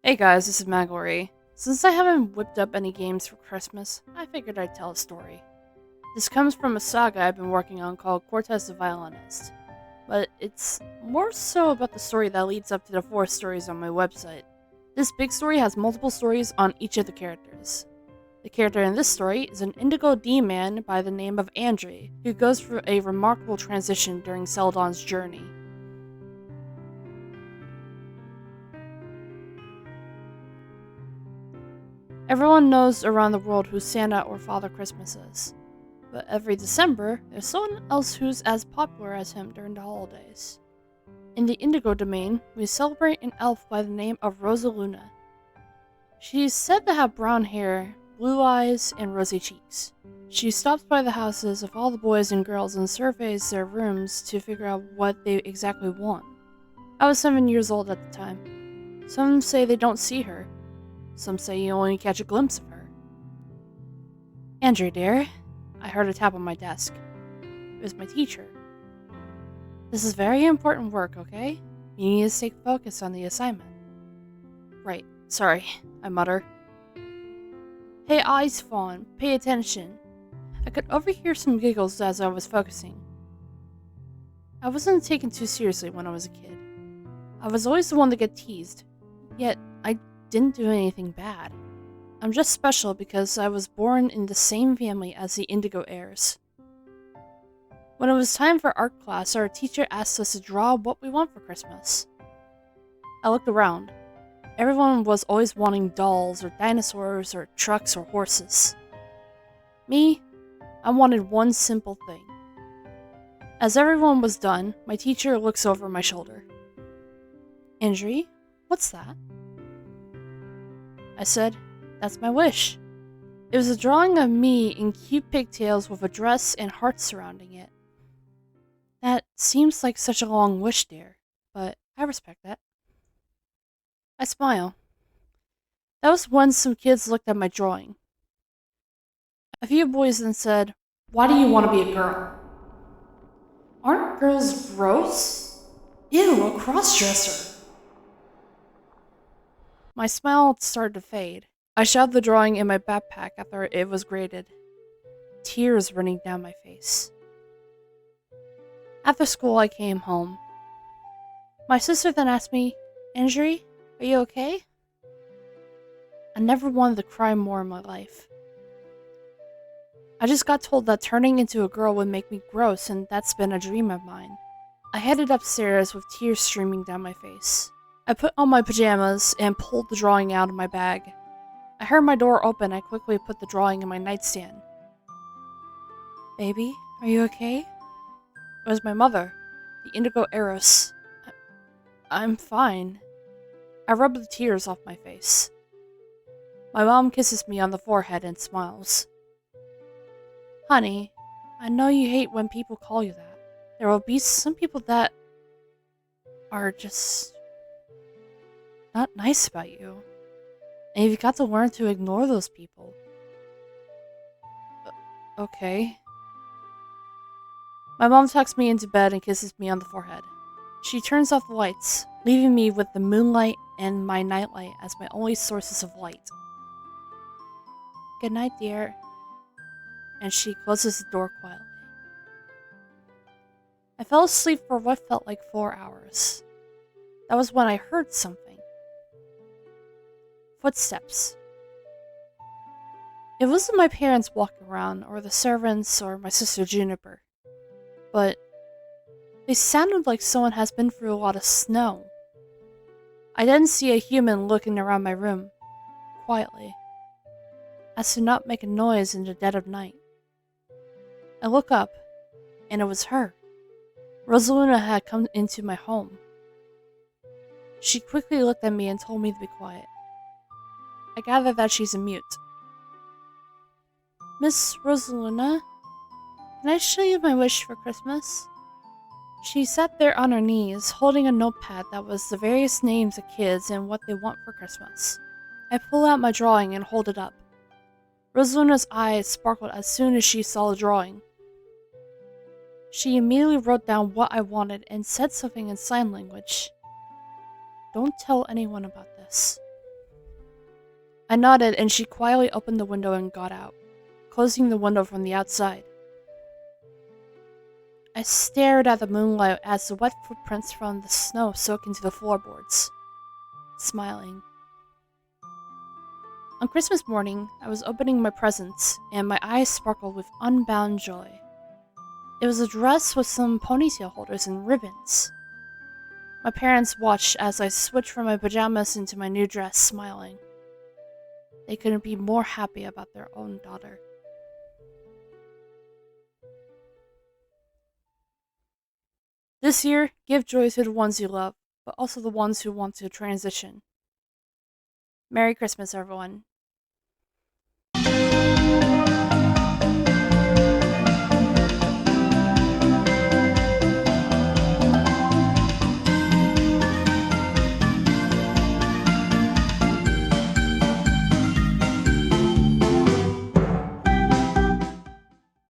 Hey guys, this is MagolorRee. Since I haven't whipped up any games for Christmas, I figured I'd tell a story. This comes from a saga I've been working on called Cortez the Violinist, but it's more so about the story that leads up to the 4 stories on my website. This big story has multiple stories on each of the characters. The character in this story is an Indigo Deman by the name of Andri, who goes through a remarkable transition during Celadon's journey. Everyone knows around the world who Santa or Father Christmas is, but every December, there's someone else who's as popular as him during the holidays. In the Indigo Domain, we celebrate an elf by the name of Rosaluna. She's said to have brown hair, blue eyes, and rosy cheeks. She stops by the houses of all the boys and girls and surveys their rooms to figure out what they exactly want. I was 7 years old at the time. Some say they don't see her. Some say you only catch a glimpse of her. Andrew, dear, I heard a tap on my desk. It was my teacher. This is very important work, okay? You need to stay focused on the assignment. Right, sorry, I mutter. Hey, eyes, Fawn, pay attention. I could overhear some giggles as I was focusing. I wasn't taken too seriously when I was a kid. I was always the one to get teased, yet I didn't do anything bad. I'm just special because I was born in the same family as the Indigo heirs. When it was time for art class, our teacher asked us to draw what we want for Christmas. I looked around. Everyone was always wanting dolls or dinosaurs or trucks or horses. Me, I wanted one simple thing. As everyone was done, my teacher looks over my shoulder. Andri, what's that? I said, that's my wish. It was a drawing of me in cute pigtails with a dress and hearts surrounding it. That seems like such a long wish, dear, but I respect that. I smile. That was when some kids looked at my drawing. A few boys then said, why do you want to be a girl? Aren't girls gross? Ew, a cross-dresser. My smile started to fade. I shoved the drawing in my backpack after it was graded, tears running down my face. After school, I came home. My sister then asked me, Andri, are you okay? I never wanted to cry more in my life. I just got told that turning into a girl would make me gross, and that's been a dream of mine. I headed upstairs with tears streaming down my face. I put on my pajamas and pulled the drawing out of my bag. I heard my door open. I quickly put the drawing in my nightstand. Baby, are you okay? It was my mother, the Indigo heiress. I'm fine. I rubbed the tears off my face. My mom kisses me on the forehead and smiles. Honey, I know you hate when people call you that. There will be some people that are just not nice about you. And you've got to learn to ignore those people. Okay. My mom tucks me into bed and kisses me on the forehead. She turns off the lights, leaving me with the moonlight and my nightlight as my only sources of light. Good night, dear. And she closes the door quietly. I fell asleep for what felt like 4 hours. That was when I heard something. Footsteps. It wasn't my parents walking around, or the servants, or my sister Juniper. But they sounded like someone has been through a lot of snow. I didn't see a human looking around my room, quietly, as to not make a noise in the dead of night. I look up, and it was her. Rosaluna had come into my home. She quickly looked at me and told me to be quiet. I gather that she's a mute. Miss Rosaluna, can I show you my wish for Christmas? She sat there on her knees, holding a notepad that was the various names of kids and what they want for Christmas. I pull out my drawing and hold it up. Rosaluna's eyes sparkled as soon as she saw the drawing. She immediately wrote down what I wanted and said something in sign language. Don't tell anyone about this. I nodded, and she quietly opened the window and got out, closing the window from the outside. I stared at the moonlight as the wet footprints from the snow soaked into the floorboards, smiling. On Christmas morning, I was opening my presents, and my eyes sparkled with unbound joy. It was a dress with some ponytail holders and ribbons. My parents watched as I switched from my pajamas into my new dress, smiling. They couldn't be more happy about their own daughter. This year, give joy to the ones you love, but also the ones who want to transition. Merry Christmas, everyone.